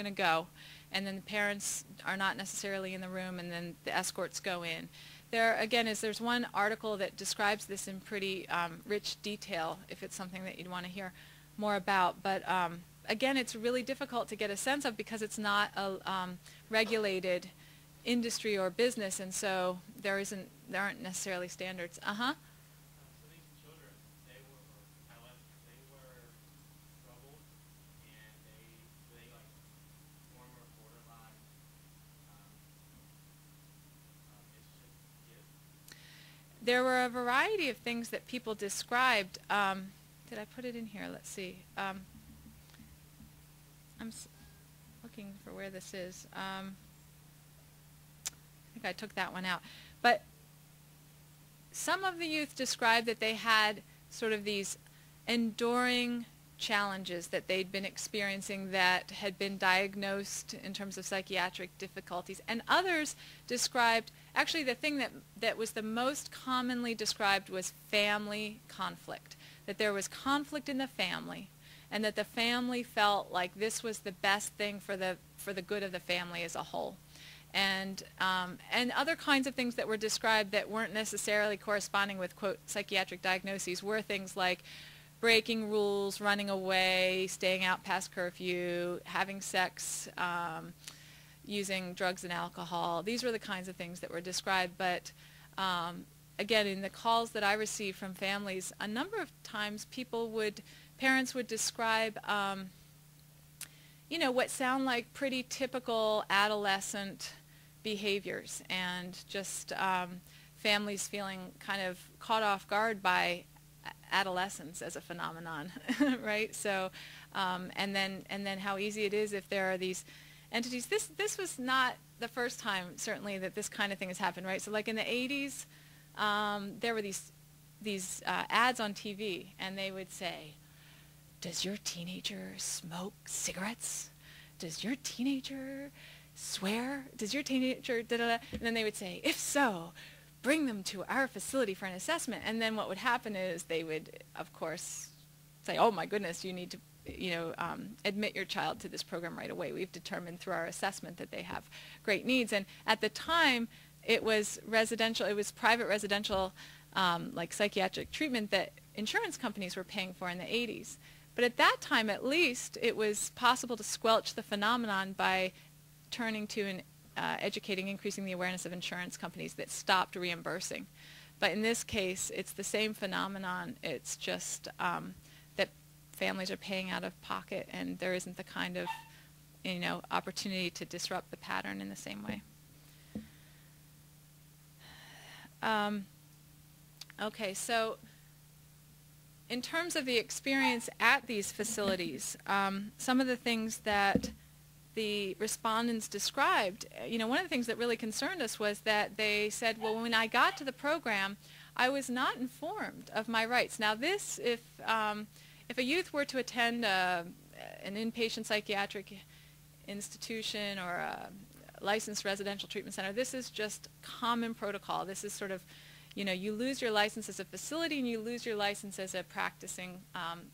going to go, and then the parents are not necessarily in the room, and then the escorts go in. There, again, there's one article that describes this in pretty rich detail, if it's something that you'd want to hear more about. But again, it's really difficult to get a sense of because it's not a regulated industry or business, and so there aren't necessarily standards. So these children, they were troubled, and they like former borderline. It's just gifts. There were a variety of things that people described. Did I put it in here? Let's see. I'm looking for where this is. I think I took that one out. But some of the youth described that they had sort of these enduring challenges that they'd been experiencing that had been diagnosed in terms of psychiatric difficulties. And others described, actually the thing that was the most commonly described was family conflict, that there was conflict in the family, and that the family felt like this was the best thing for the good of the family as a whole. And other kinds of things that were described that weren't necessarily corresponding with, quote, psychiatric diagnoses were things like breaking rules, running away, staying out past curfew, having sex, using drugs and alcohol. These were the kinds of things that were described. But again, in the calls that I received from families, a number of times parents would describe what sound like pretty typical adolescent behaviors, and just families feeling kind of caught off guard by adolescence as a phenomenon, right? So, and then how easy it is if there are these entities. This was not the first time, certainly, that this kind of thing has happened, right? So, like in the 80s, there were these ads on TV, and they would say, "Does your teenager smoke cigarettes? Does your teenager swear? Does your teenager da-da-da?" And then they would say, "If so, bring them to our facility for an assessment." And then what would happen is they would, of course, say, "Oh my goodness, you need to admit your child to this program right away. We've determined through our assessment that they have great needs." And at the time, it was residential, it was private residential like psychiatric treatment that insurance companies were paying for in the 80s. But at that time, at least, it was possible to squelch the phenomenon by turning to and educating, increasing the awareness of insurance companies that stopped reimbursing. But in this case, it's the same phenomenon. It's just that families are paying out of pocket, and there isn't the kind of opportunity to disrupt the pattern in the same way. Okay, so in terms of the experience at these facilities, some of the things that the respondents described, one of the things that really concerned us was that they said, well, when I got to the program, I was not informed of my rights. Now this, if a youth were to attend an inpatient psychiatric institution or a licensed residential treatment center, this is just common protocol. This is sort of, you lose your license as a facility and you lose your license as a practicing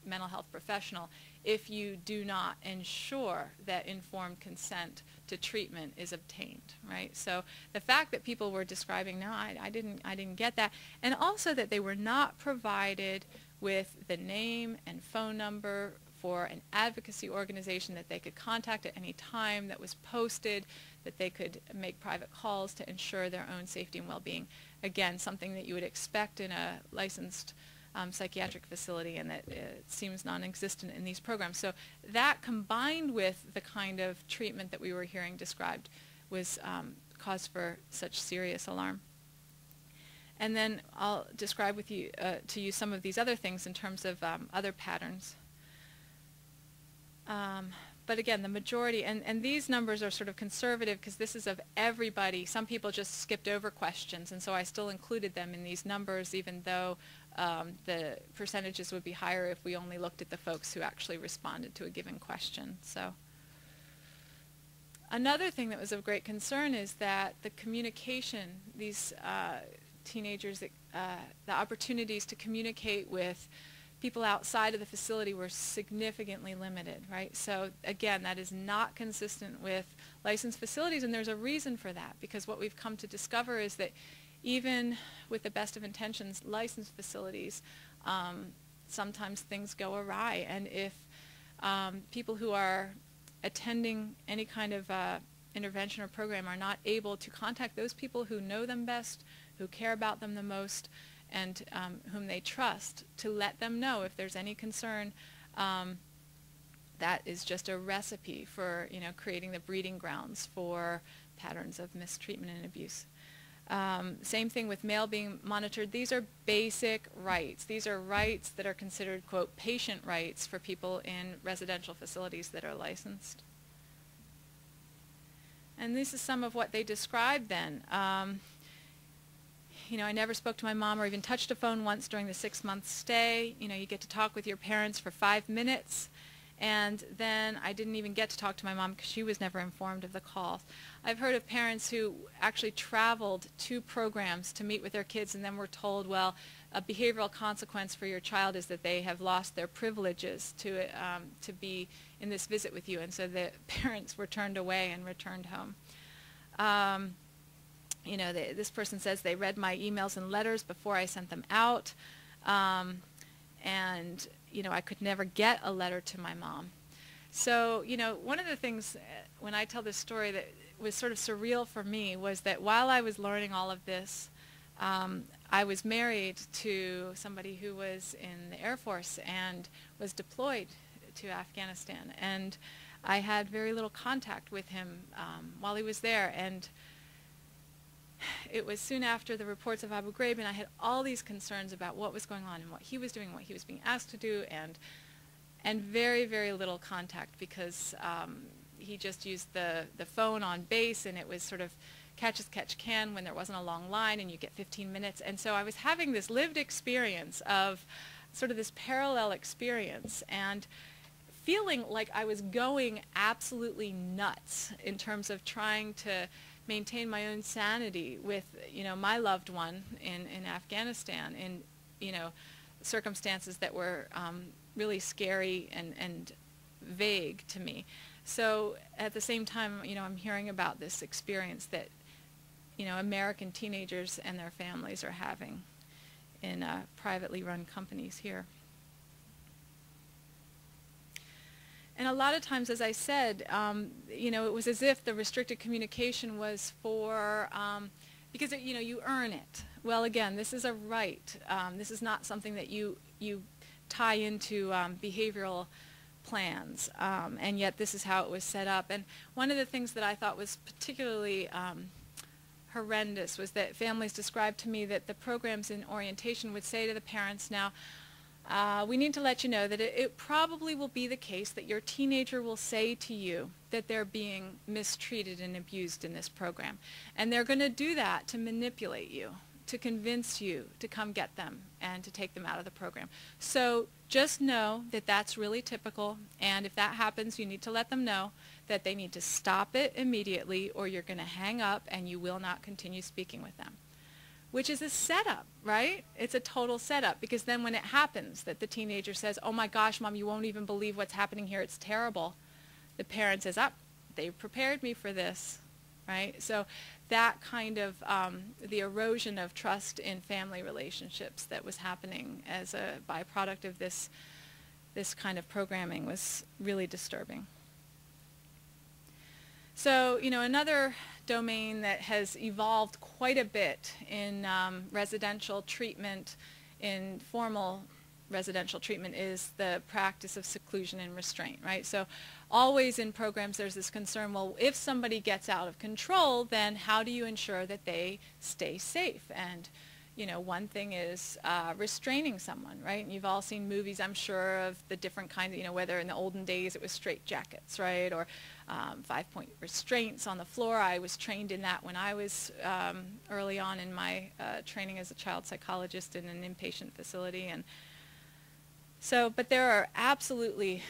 mental health professional if you do not ensure that informed consent to treatment is obtained, right? So the fact that people were describing, no, I didn't get that, and also that they were not provided with the name and phone number for an advocacy organization that they could contact at any time, that was posted, that they could make private calls to ensure their own safety and well-being. Again, something that you would expect in a licensed psychiatric facility, and that seems non-existent in these programs. So that, combined with the kind of treatment that we were hearing described, was cause for such serious alarm. And then I'll describe to you some of these other things in terms of other patterns. But again, the majority, and these numbers are sort of conservative because this is of everybody. Some people just skipped over questions, and so I still included them in these numbers, even though the percentages would be higher if we only looked at the folks who actually responded to a given question. So another thing that was of great concern is that the communication, these teenagers, the opportunities to communicate with people outside of the facility were significantly limited, right? So again, that is not consistent with licensed facilities, and there's a reason for that, because what we've come to discover is that even with the best of intentions, licensed facilities, sometimes things go awry. And if people who are attending any kind of intervention or program are not able to contact those people who know them best, who care about them the most, and whom they trust, to let them know if there's any concern, that is just a recipe for, you know, creating the breeding grounds for patterns of mistreatment and abuse. Same thing with mail being monitored. These are basic rights. These are rights that are considered, quote, patient rights for people in residential facilities that are licensed. And this is some of what they described then. You know, I never spoke to my mom or even touched a phone once during the 6-month stay. You know, you get to talk with your parents for 5 minutes, and then I didn't even get to talk to my mom because she was never informed of the calls. I've heard of parents who actually traveled to programs to meet with their kids and then were told, well, a behavioral consequence for your child is that they have lost their privileges to be in this visit with you, and so the parents were turned away and returned home. You know, this person says they read my emails and letters before I sent them out, and, you know, I could never get a letter to my mom. So, you know, one of the things when I tell this story that was sort of surreal for me was that while I was learning all of this, I was married to somebody who was in the Air Force and was deployed to Afghanistan, and I had very little contact with him while he was there. And it was soon after the reports of Abu Ghraib, and I had all these concerns about what was going on and what he was doing, what he was being asked to do, and very, very little contact, because he just used the phone on base, and it was sort of catch as catch can when there wasn't a long line and you get 15 minutes. And so I was having this lived experience of sort of this parallel experience, and feeling like I was going absolutely nuts in terms of trying to maintain my own sanity with, you know, my loved one in Afghanistan, in, you know, circumstances that were really scary and vague to me. So at the same time, you know, I'm hearing about this experience that, you know, American teenagers and their families are having in privately run companies here. And a lot of times, as I said, you know, it was as if the restricted communication was for, because, you know, you earn it. Well, again, this is a right. This is not something that you tie into behavioral plans, and yet this is how it was set up. And one of the things that I thought was particularly horrendous was that families described to me that the programs in orientation would say to the parents, now, we need to let you know that it probably will be the case that your teenager will say to you that they're being mistreated and abused in this program. And they're going to do that to manipulate you, to convince you to come get them and to take them out of the program. So just know that that's really typical, and if that happens, you need to let them know that they need to stop it immediately, or you're going to hang up and you will not continue speaking with them. Which is a setup, right? It's a total setup, because then when it happens that the teenager says, oh my gosh, Mom, you won't even believe what's happening here, it's terrible, the parent says, they prepared me for this, right? So that kind of, the erosion of trust in family relationships that was happening as a byproduct of this kind of programming was really disturbing. So, you know, another domain that has evolved quite a bit in residential treatment, in formal residential treatment, is the practice of seclusion and restraint, right? So always in programs there's this concern, well, if somebody gets out of control, then how do you ensure that they stay safe? And, you know, one thing is restraining someone, right? And you've all seen movies, I'm sure, of the different kinds of, you know, whether in the olden days it was straitjackets, right? Or 5-point restraints on the floor. I was trained in that when I was early on in my training as a child psychologist in an inpatient facility. And so, but there are absolutely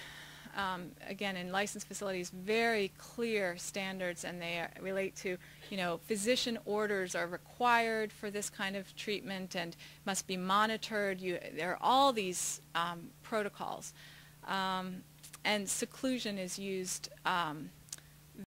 again, in licensed facilities, very clear standards, and they relate to, physician orders are required for this kind of treatment and must be monitored. There are all these protocols. And seclusion is used